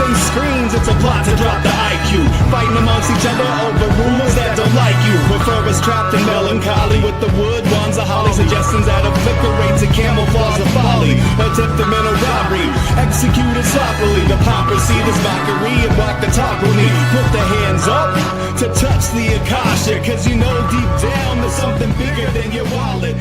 yelling screams, it's a plot to drop the IQ. Fighting amongst each other over rumors that don't like you. Prefer us trapped in melancholy with the wood wands of holly. Suggestions that obliterate to camouflage the folly. Attempted mental robbery, executed sloppily. Hypocrisy, this mockery, and walk the talk with me. Put the hands up to touch the Akasha, cause you know deep down there's something bigger than your wallet.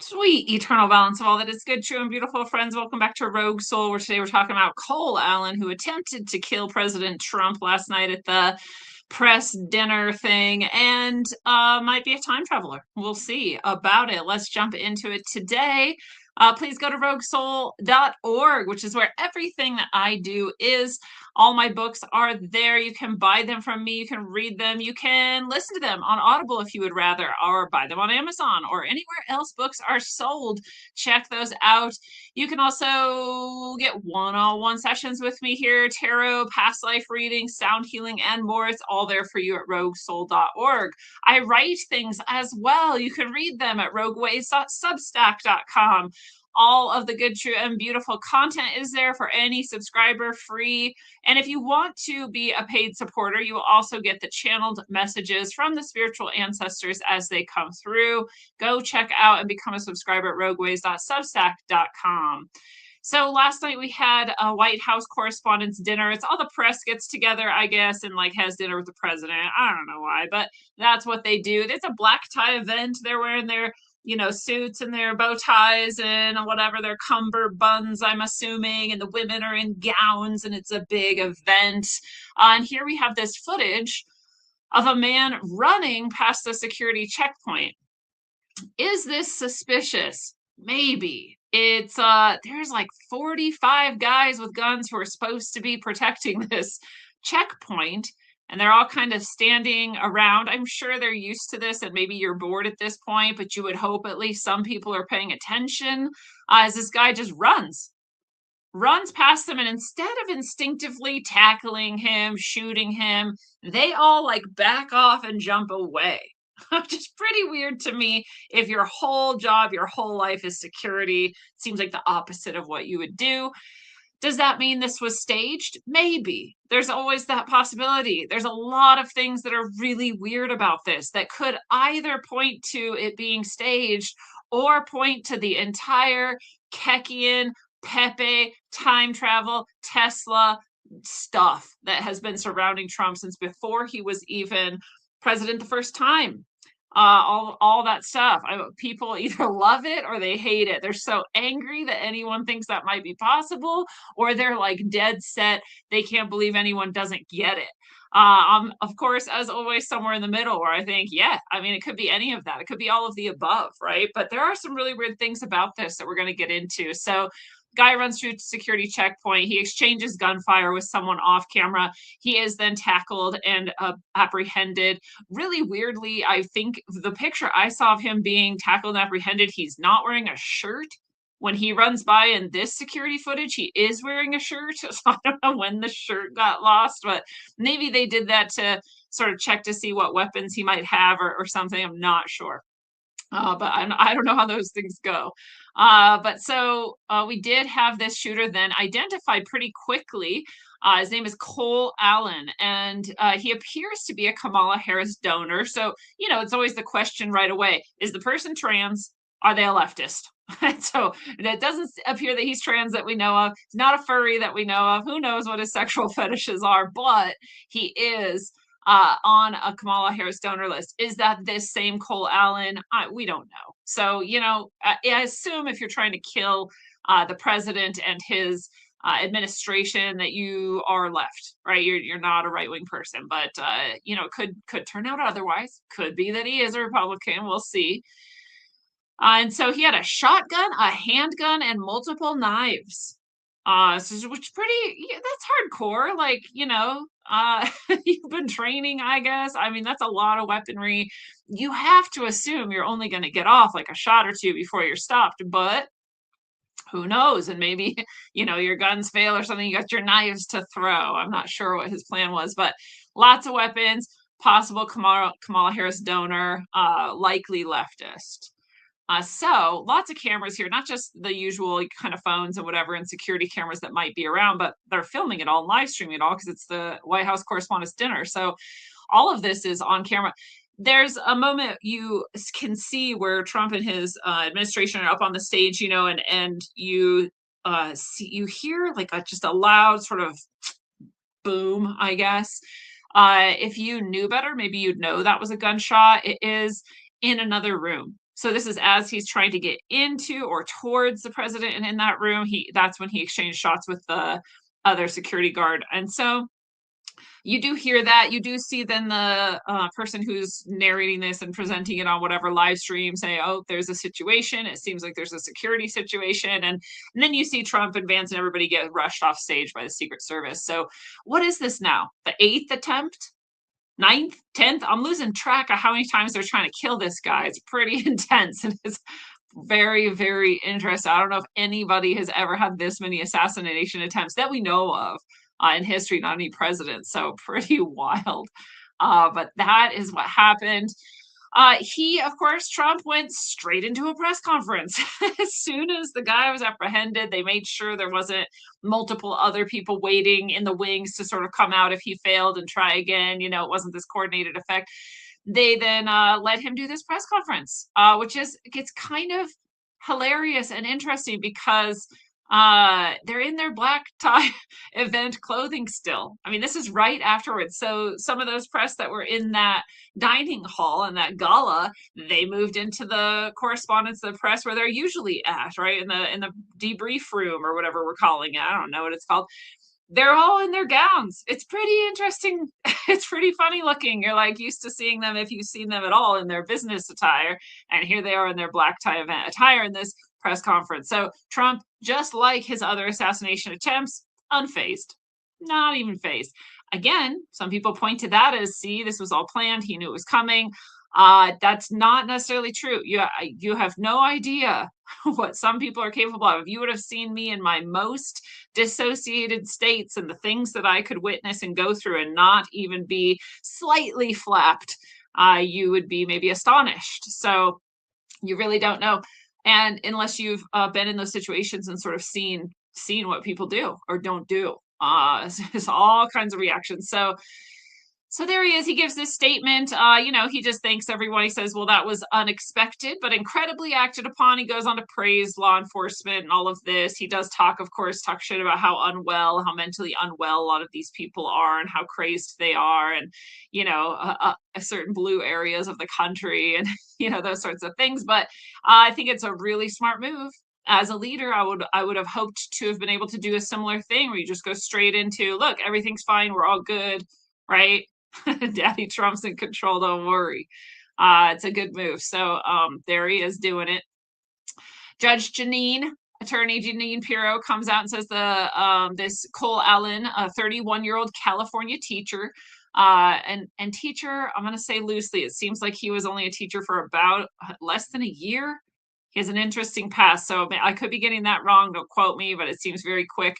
Sweet eternal balance of all that is good, true, and beautiful, friends. Welcome back to Rogue Soul, where today we're talking about Cole Allen, who attempted to kill President Trump last night at the press dinner thing and might be a time traveler. We'll see about it. Let's jump into it today. Please go to roguesoul.org, which is where everything that I do is. All my books are there. You can buy them from me. You can read them. You can listen to them on Audible if you would rather, or buy them on Amazon or anywhere else books are sold. Check those out. You can also get one-on-one sessions with me here, tarot, past life reading, sound healing, and more. It's all there for you at roguesoul.org. I write things as well. You can read them at rogueways.substack.com. All of the good, true, and beautiful content is there for any subscriber, free. And if you want to be a paid supporter, you will also get the channeled messages from the spiritual ancestors as they come through. Go check out and become a subscriber at rogueways.substack.com. So last night we had a White House Correspondents' Dinner. It's all the press gets together, I guess, and like has dinner with the president. I don't know why, but that's what they do. It's a black tie event. They're wearing their suits and their bow ties and whatever, their cummerbunds, I'm assuming, and the women are in gowns, and it's a big event. And here we have this footage of a man running past the security checkpoint. Is this suspicious? Maybe. It's there's like 45 guys with guns who are supposed to be protecting this checkpoint. And they're all kind of standing around. I'm sure they're used to this, and maybe you're bored at this point, but you would hope at least some people are paying attention as this guy just runs past them. And instead of instinctively tackling him, shooting him, they all like back off and jump away. Which is pretty weird to me. If your whole job, your whole life is security, seems like the opposite of what you would do. Does that mean this was staged? Maybe. There's always that possibility. There's a lot of things that are really weird about this that could either point to it being staged or point to the entire Kekian, Pepe, time travel, Tesla stuff that has been surrounding Trump since before he was even president the first time. All that stuff. People either love it or they hate it. They're so angry that anyone thinks that might be possible, or they're like dead set. They can't believe anyone doesn't get it. Of course, as always, somewhere in the middle where I think, yeah, I mean, it could be any of that. It could be all of the above, right? But there are some really weird things about this that we're going to get into. So guy runs through security checkpoint. He exchanges gunfire with someone off camera. He is then tackled and apprehended. Really weirdly, I think the picture I saw of him being tackled and apprehended, he's not wearing a shirt. When he runs by in this security footage, he is wearing a shirt. So I don't know when the shirt got lost, but maybe they did that to sort of check to see what weapons he might have or something. I'm not sure. But I don't know how those things go. But so we did have this shooter then identified pretty quickly. His name is Cole Allen, and he appears to be a Kamala Harris donor. So, it's always the question right away, is the person trans? Are they a leftist? So it doesn't appear that he's trans that we know of. He's not a furry that we know of. Who knows what his sexual fetishes are, but he is on a Kamala Harris donor list. Is that this same Cole Allen? We don't know. So, I assume if you're trying to kill the president and his administration that you are left, right? You're not a right-wing person, but could turn out otherwise. Could be that he is a Republican. We'll see. And so he had a shotgun, a handgun, and multiple knives. Which pretty, that's hardcore. Like, you've been training, I guess. I mean, that's a lot of weaponry. You have to assume you're only going to get off like a shot or two before you're stopped, but who knows? And maybe, your guns fail or something. You got your knives to throw. I'm not sure what his plan was, but lots of weapons, possible Kamala Harris donor, likely leftist. So lots of cameras here, not just the usual kind of phones and whatever and security cameras that might be around, but they're filming it all, live streaming it all because it's the White House Correspondents' Dinner. So all of this is on camera. There's a moment you can see where Trump and his administration are up on the stage, and you hear like just a loud sort of boom, I guess. If you knew better, maybe you'd know that was a gunshot. It is in another room. So this is as he's trying to get into or towards the president, and in that room, that's when he exchanged shots with the other security guard. And so you do hear that. You do see then the person who's narrating this and presenting it on whatever live stream say, oh, there's a situation. It seems like there's a security situation. And then you see Trump and Vance and everybody get rushed off stage by the Secret Service. So what is this now? The 8th attempt? 9th? 10th? I'm losing track of how many times they're trying to kill this guy. It's pretty intense. And it's very, very interesting. I don't know if anybody has ever had this many assassination attempts that we know of in history, not any president. So pretty wild. But that is what happened. Of course, Trump went straight into a press conference. As soon as the guy was apprehended, they made sure there wasn't multiple other people waiting in the wings to sort of come out if he failed and try again. It wasn't this coordinated effect. They then let him do this press conference, which gets kind of hilarious and interesting because they're in their black tie event clothing still. I mean, this is right afterwards. So some of those press that were in that dining hall and that gala, they moved into the correspondence of the press where they're usually at, right? In the debrief room or whatever we're calling it. I don't know what it's called. They're all in their gowns. It's pretty interesting. It's pretty funny looking. You're like used to seeing them, if you've seen them at all, in their business attire. And here they are in their black tie event attire in this press conference. So Trump, just like his other assassination attempts, unfazed, not even phased. Again, some people point to that as, see, this was all planned. He knew it was coming. That's not necessarily true. You have no idea what some people are capable of. If you would have seen me in my most dissociated states and the things that I could witness and go through and not even be slightly flapped, you would be maybe astonished. So you really don't know. And unless you've been in those situations and sort of seen what people do or don't do, it's all kinds of reactions. So there he is. He gives this statement. He just thanks everyone. He says, well, that was unexpected, but incredibly acted upon. He goes on to praise law enforcement and all of this. He does talk shit about how mentally unwell a lot of these people are and how crazed they are. And, certain blue areas of the country and, those sorts of things. But I think it's a really smart move. As a leader, I would have hoped to have been able to do a similar thing where you just go straight into, look, everything's fine. We're all good. Right. Daddy Trump's in control. Don't worry. It's a good move. So there he is doing it. Attorney Janine Pirro comes out and says this Cole Allen, a 31-year-old California teacher, and teacher, I'm going to say loosely, it seems like he was only a teacher for about less than a year. He has an interesting past. So I could be getting that wrong. Don't quote me, but it seems very quick.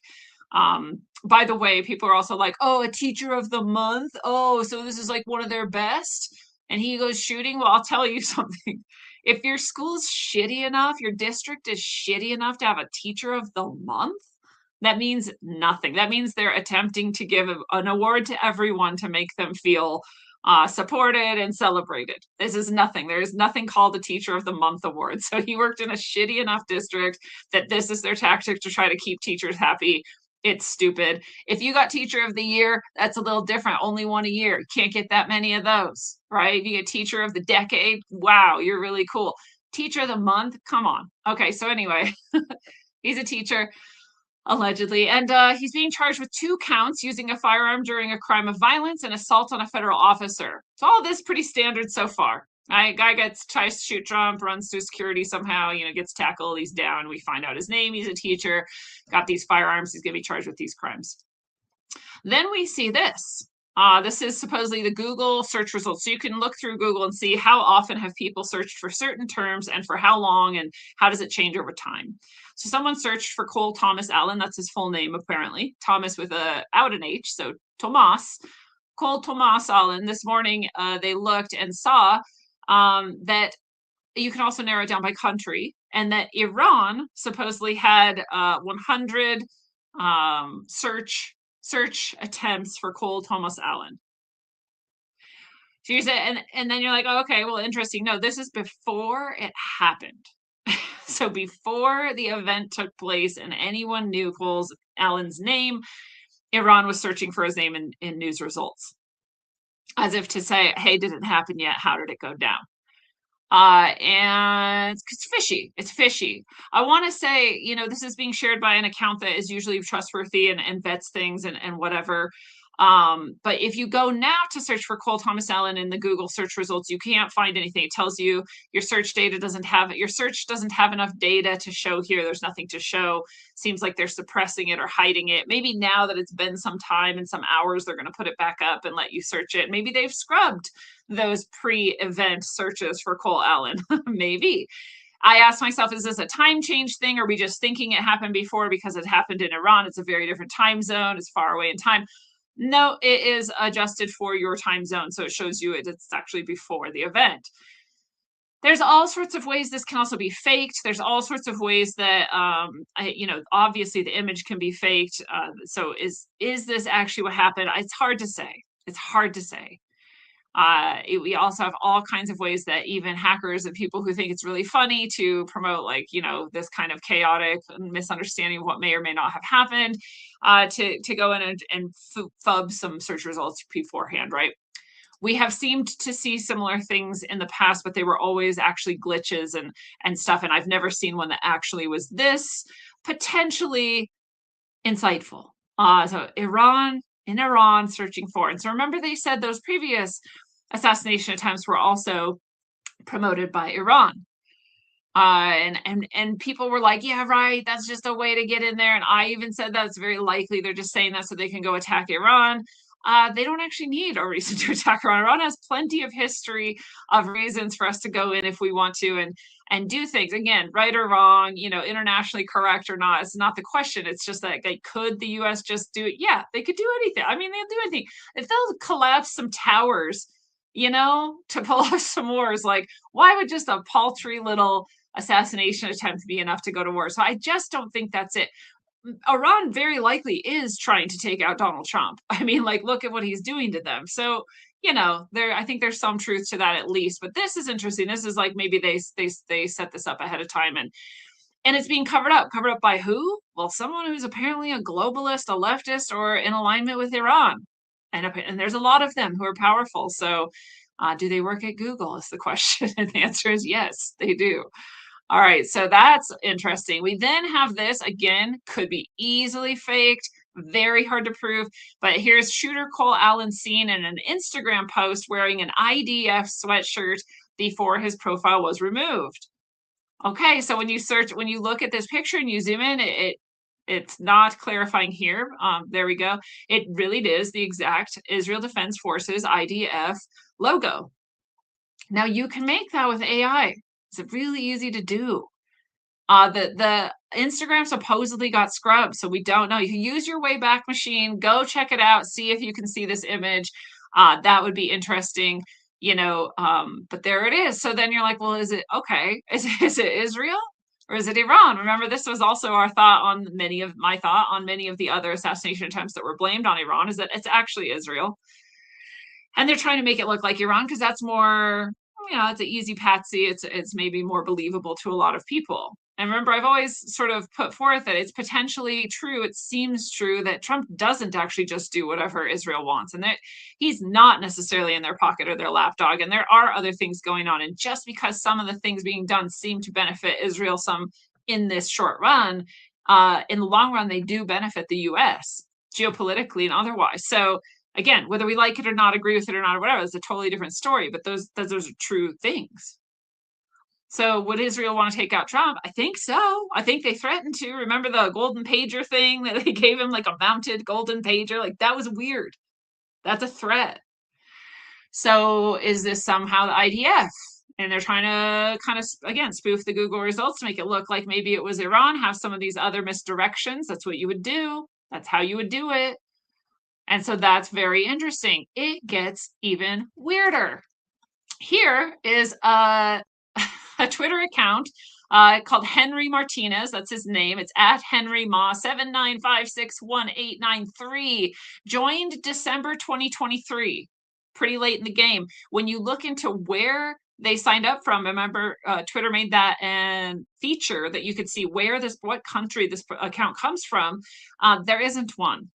By the way, people are also like, oh, a teacher of the month. Oh, so this is like one of their best. And he goes shooting. Well, I'll tell you something. If your school's shitty enough, your district is shitty enough to have a teacher of the month, that means nothing. That means they're attempting to give an award to everyone to make them feel supported and celebrated. This is nothing. There is nothing called a Teacher of the Month award. So he worked in a shitty enough district that this is their tactic to try to keep teachers happy. It's stupid. If you got Teacher of the Year, that's a little different. Only one a year. You can't get that many of those, right? If you get Teacher of the Decade, wow, you're really cool. Teacher of the Month, come on. Okay, so anyway, he's a teacher, allegedly, and he's being charged with 2 counts using a firearm during a crime of violence and assault on a federal officer. So all this pretty standard so far. Guy tries to shoot Trump, runs through security somehow, gets tackled, he's down. We find out his name, he's a teacher, got these firearms, he's going to be charged with these crimes. Then we see this. This is supposedly the Google search results. So you can look through Google and see how often have people searched for certain terms and for how long and how does it change over time. So someone searched for Cole Thomas Allen. That's his full name, apparently. Thomas without an H, so Tomas. Cole Thomas Allen. This morning, they looked and saw that you can also narrow it down by country, and that Iran supposedly had 100 search attempts for Cole Thomas Allen. So you say, and then you're like, oh, okay, well, interesting. No, this is before it happened. So before the event took place and anyone knew Cole Allen's name, Iran was searching for his name in news results, as if to say, hey, did it happen yet? How did it go down? And it's fishy. It's fishy. I want to say, this is being shared by an account that is usually trustworthy and vets things and whatever. But if you go now to search for Cole Thomas Allen in the Google search results, you can't find anything. It tells you your search doesn't have enough data to show here. There's nothing to show. Seems like they're suppressing it or hiding it. Maybe now that it's been some time and some hours, they're going to put it back up and let you search it. Maybe they've scrubbed those pre-event searches for Cole Allen. Maybe. I asked myself, is this a time change thing? Or are we just thinking it happened before because it happened in Iran? It's a very different time zone. It's far away in time. No, it is adjusted for your time zone. So it shows you it's actually before the event. There's all sorts of ways this can also be faked. There's all sorts of ways that, obviously the image can be faked. So is this actually what happened? It's hard to say. It's hard to say. We also have all kinds of ways that even hackers and people who think it's really funny to promote this kind of chaotic misunderstanding of what may or may not have happened, to go in and fub some search results beforehand, right? We have seemed to see similar things in the past, but they were always actually glitches and stuff. And I've never seen one that actually was this potentially insightful. So in Iran searching for. And so remember they said those previous assassination attempts were also promoted by Iran. And people were like, yeah, right, that's just a way to get in there. And I even said that's very likely they're just saying that so they can go attack Iran. They don't actually need a reason to attack Iran. Iran has plenty of history of reasons for us to go in if we want to and do things. Again, right or wrong, internationally correct or not, it's not the question. It's just that could the US just do it? Yeah, they could do anything. I mean, they'll do anything. If they'll collapse some towers, to pull off some wars, like why would just a paltry little assassination attempt be enough to go to war? So I just don't think that's it. Iran very likely is trying to take out Donald Trump. I mean, look at what he's doing to them. So, I think there's some truth to that at least. But this is interesting. This is like maybe they set this up ahead of time and it's being covered up. Covered up by who? Well, someone who's apparently a globalist, a leftist, or in alignment with Iran. And there's a lot of them who are powerful. So do they work at Google is the question. And the answer is yes, they do. All right, so that's interesting. We then have this, again, could be easily faked, very hard to prove, but here's shooter Cole Allen seen in an Instagram post wearing an IDF sweatshirt before his profile was removed. Okay, so when you look at this picture and you zoom in, it's not clarifying here. There we go. It really is the exact Israel Defense Forces IDF logo. Now you can make that with AI. It's really easy to do. The Instagram supposedly got scrubbed, so we don't know. You can use your Wayback Machine, go check it out, see if you can see this image. That would be interesting, but there it is. So then you're like, well, is it okay? Is it Israel or is it Iran? Remember, this was also our thought on many of the other assassination attempts that were blamed on Iran, is that it's actually Israel. And they're trying to make it look like Iran because that's more, it's an easy patsy. It's maybe more believable to a lot of people. And remember, I've always sort of put forth that it's potentially true. It seems true that Trump doesn't actually just do whatever Israel wants, and that he's not necessarily in their pocket or their lapdog. And there are other things going on. And just because some of the things being done seem to benefit Israel some in this short run, in the long run, they do benefit the US geopolitically and otherwise. So again, whether we like it or not, agree with it or not, or whatever, it's a totally different story. But those are true things. So would Israel want to take out Trump? I think so. I think they threatened to. Remember the golden pager thing that they gave him, like a mounted golden pager? Like, that was weird. That's a threat. So is this somehow the IDF? And they're trying to kind of, again, spoof the Google results to make it look like maybe it was Iran, have some of these other misdirections. That's what you would do. That's how you would do it. And so that's very interesting. It gets even weirder. Here is a a Twitter account called Henry Martinez. That's his name. It's at Henry Ma 79561893. Joined December 2023. Pretty late in the game. When you look into where they signed up from, remember Twitter made that and feature that you could see where what country this account comes from. There isn't one.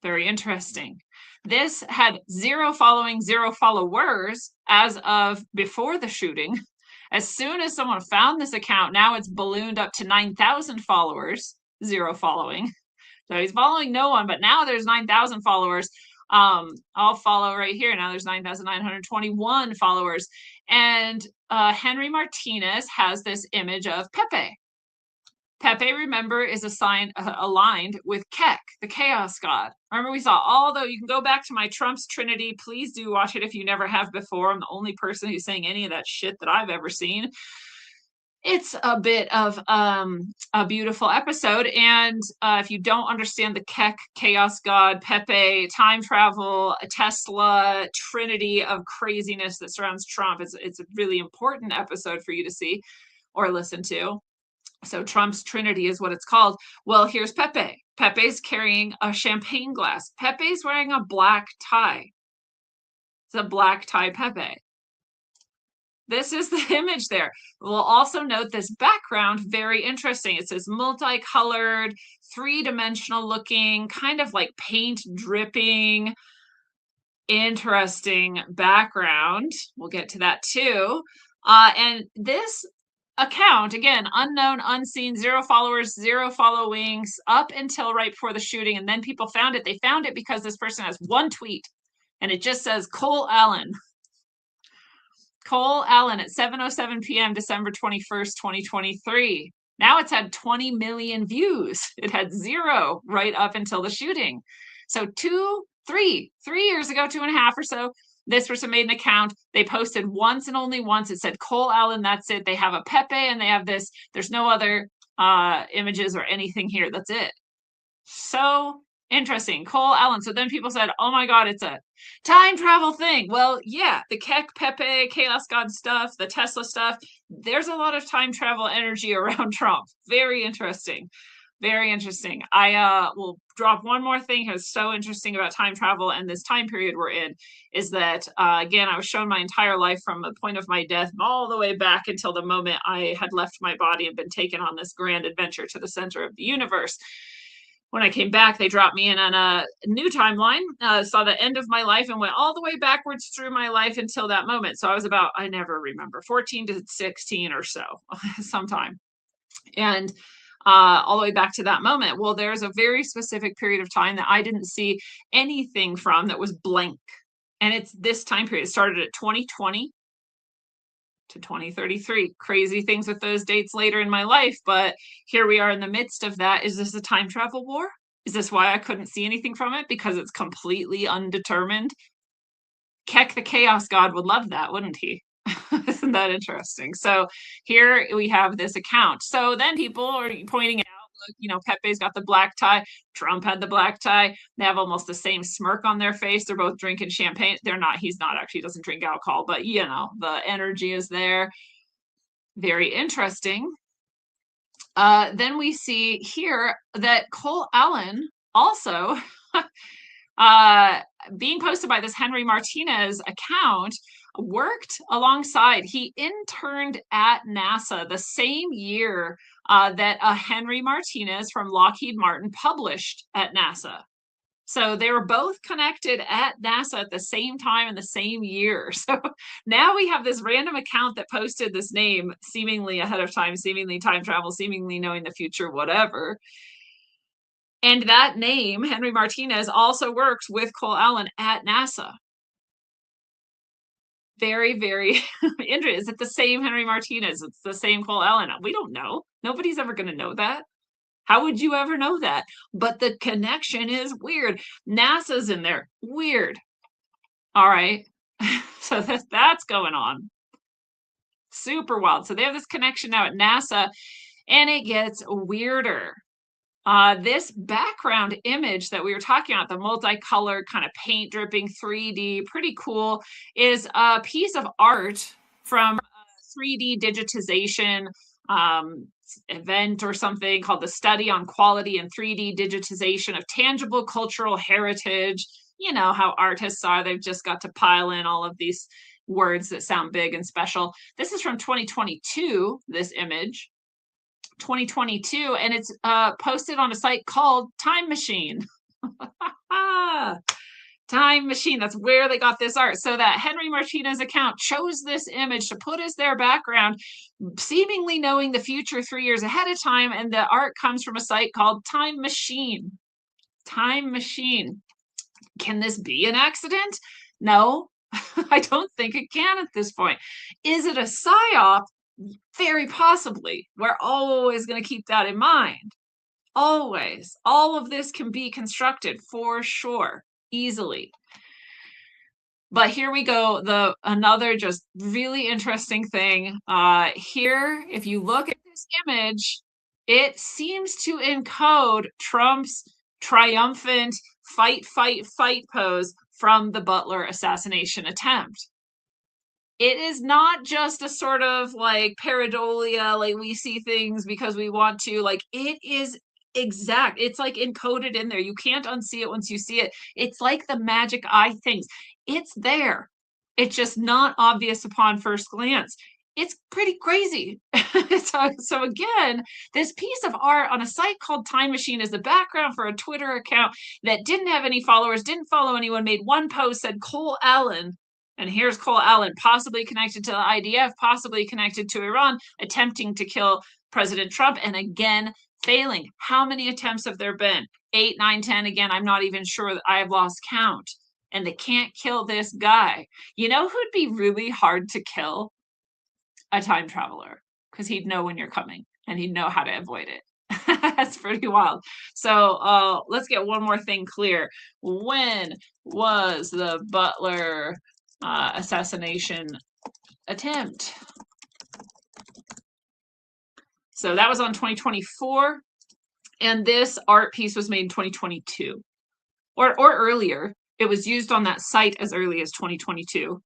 Very interesting. This had 0 following, 0 followers as of before the shooting. As soon as someone found this account, now it's ballooned up to 9,000 followers, 0 following. So he's following no one, but now there's 9,000 followers. I'll follow right here. Now there's 9,921 followers. And Henry Martinez has this image of Pepe. Pepe, remember, is aligned with Kek, the Chaos God. Remember, we saw, although you can go back to my Trump's Trinity. Please do watch it if you never have before. I'm the only person who's saying any of that shit that I've ever seen. It's a bit of a beautiful episode. And if you don't understand the Kek, Chaos God, Pepe, time travel, Tesla, trinity of craziness that surrounds Trump, it's a really important episode for you to see or listen to. So Trump's Trinity is what it's called. Well, here's Pepe. Pepe's carrying a champagne glass. Pepe's wearing a black tie. It's a black tie Pepe. This is the image there. We'll also note this background, very interesting. It says multicolored, 3-dimensional looking, kind of like paint dripping, interesting background. We'll get to that too. And this account, again, unknown, unseen, 0 followers, 0 followings, up until right before the shooting. And then people found it. They found it because this person has one tweet, and it just says Cole Allen. Cole Allen at 7:07 p.m. December 21st, 2023. Now it's had 20 million views. It had 0 right up until the shooting. So 3 years ago, 2.5 or so, this person made an account. They posted once and only once. It said Cole Allen. That's it. They have a Pepe and they have this. There's no other images or anything here. That's it. So interesting. Cole Allen. So then people said, oh my God, it's a time travel thing. Well, yeah, the Kek, Pepe, Chaos God stuff, the Tesla stuff. There's a lot of time travel energy around Trump. Very interesting. Very interesting. I will drop one more thing that's so interesting about time travel and this time period we're in is that, again, I was shown my entire life from the point of my death all the way back until the moment I had left my body and been taken on this grand adventure to the center of the universe. When I came back, they dropped me in on a new timeline, saw the end of my life and went all the way backwards through my life until that moment. So I was about, I never remember, 14 to 16 or so, sometime. And all the way back to that moment. Well, there's a very specific period of time that I didn't see anything from that was blank. And it's this time period. It started at 2020 to 2033. Crazy things with those dates later in my life, but here we are in the midst of that. Is this a time travel war? Is this why I couldn't see anything from it? Because it's completely undetermined? Kek the Chaos God would love that, wouldn't he? Isn't that interesting? So here we have this account. So then people are pointing out, look, you know, Pepe's got the black tie. Trump had the black tie. They have almost the same smirk on their face. They're both drinking champagne. They're not. He's not actually. He doesn't drink alcohol, but you know, the energy is there. Very interesting. Then we see here that Cole Allen also being posted by this Henry Martinez account worked alongside. He interned at NASA the same year that Henry Martinez from Lockheed Martin published at NASA. So they were both connected at NASA at the same time in the same year. So now we have this random account that posted this name seemingly ahead of time, seemingly time travel, seemingly knowing the future, whatever. And that name, Henry Martinez, also works with Cole Allen at NASA. Very, very interesting. Is it the same Henry Martinez? It's the same Cole Allen. We don't know. Nobody's ever going to know that. How would you ever know that? But the connection is weird. NASA's in there. Weird. All right. So that's going on. Super wild. So they have this connection now at NASA, and it gets weirder. This background image that we were talking about, the multicolored kind of paint dripping 3D, pretty cool, is a piece of art from 3D digitization event or something called the Study on Quality and 3D Digitization of Tangible Cultural Heritage. You know how artists are, they've just got to pile in all of these words that sound big and special. This is from 2022, this image. 2022, and it's posted on a site called Time Machine. Time Machine, that's where they got this art. So that Henry Martinez account chose this image to put as their background, seemingly knowing the future 3 years ahead of time, and the art comes from a site called Time Machine. Time Machine. Can this be an accident? No, I don't think it can at this point. Is it a psyop? Very possibly. We're always going to keep that in mind. Always. All of this can be constructed for sure, easily. But here we go. Another just really interesting thing. Here, if you look at this image, it seems to encode Trump's triumphant fight, fight, fight pose from the Butler assassination attempt. It is not just a sort of like pareidolia, like we see things because we want to, like it is exact. It's like encoded in there. You can't unsee it once you see it. It's like the magic eye things. It's there. It's just not obvious upon first glance. It's pretty crazy. So again, this piece of art on a site called Time Machine is the background for a Twitter account that didn't have any followers, didn't follow anyone, made one post, said Cole Allen. And here's Cole Allen, possibly connected to the IDF, possibly connected to Iran, attempting to kill President Trump, and again, failing. How many attempts have there been? 8, 9, 10. Again, I'm not even sure. I have lost count. And they can't kill this guy. You know who'd be really hard to kill? A time traveler, because he'd know when you're coming and he'd know how to avoid it. That's pretty wild. So let's get one more thing clear. When was the Butler assassination attempt? So that was on 2024, and this art piece was made in 2022 or earlier. It was used on that site as early as 2022.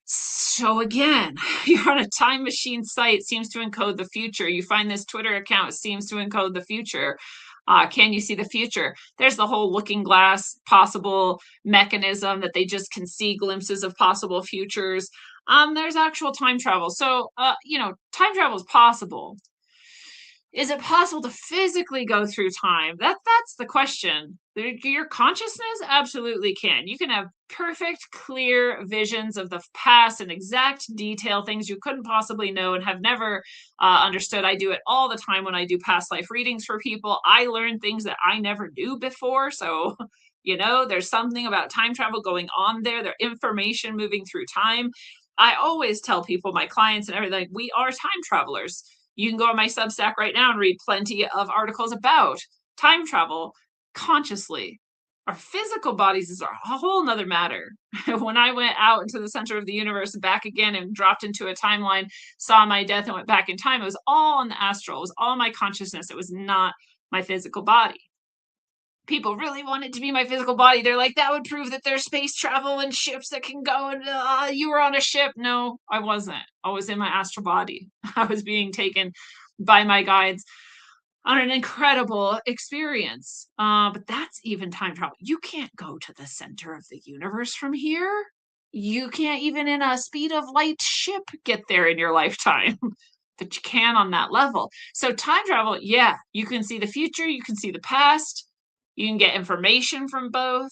So again, you're on a Time Machine site, seems to encode the future. You find this Twitter account, seems to encode the future. Can you see the future? There's the whole looking glass possible mechanism that they just can see glimpses of possible futures. There's actual time travel. So, time travel is possible. Is it possible to physically go through time? That's the question. Your consciousness absolutely can. You can have perfect, clear visions of the past and exact detail, things you couldn't possibly know and have never understood. I do it all the time when I do past life readings for people. I learn things that I never knew before. So, there's something about time travel going on there. There's information moving through time. I always tell people, my clients and everything, we are time travelers. You can go on my Substack right now and read plenty of articles about time travel consciously. Our physical bodies is a whole nother matter. When I went out into the center of the universe and back again and dropped into a timeline, saw my death and went back in time, it was all in the astral. It was all my consciousness. It was not my physical body. People really want it to be my physical body. They're like, that would prove that there's space travel and ships that can go, and you were on a ship. No, I wasn't. I was in my astral body. I was being taken by my guides on an incredible experience. But that's even time travel. You can't go to the center of the universe from here. You can't even in a speed of light ship get there in your lifetime. But you can on that level. So time travel, yeah, you can see the future, you can see the past. You can get information from both,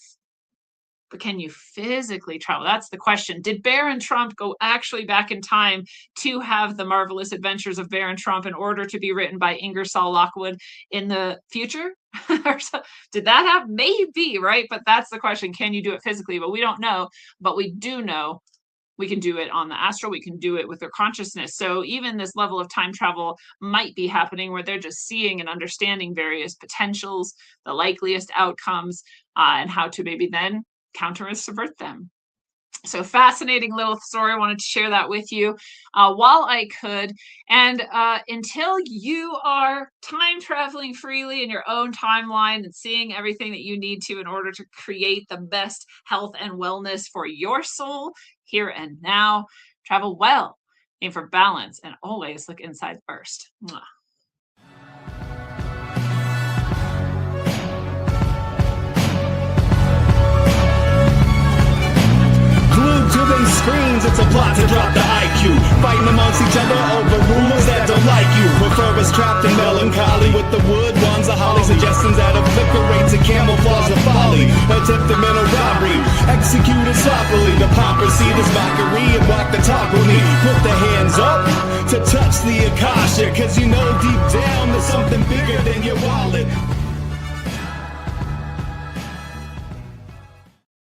but can you physically travel? That's the question. Did Baron Trump go actually back in time to have the marvelous adventures of Baron Trump in order to be written by Ingersoll Lockwood in the future? Did that happen? Maybe, right? But that's the question. Can you do it physically? But we don't know. But we do know we can do it on the astral. We can do it with their consciousness. So even this level of time travel might be happening where they're just seeing and understanding various potentials, the likeliest outcomes, and how to maybe then counter and subvert them. So fascinating little story. I wanted to share that with you while I could. And until you are time traveling freely in your own timeline and seeing everything that you need to in order to create the best health and wellness for your soul here and now, travel well. Aim for balance and always look inside first. Mwah. Glued to these screens, it's a plot to drop the IQ. Fighting amongst each other over rumors that don't like you. Prefer us trapped in melancholy with the wood wands of holly. Suggestions that obliterate to camouflage the folly. Attempted mental robbery, executed sloppily. The poppers see this mockery and walk the talk with me. Put the hands up to touch the Akasha, cause you know deep down there's something bigger than your wallet.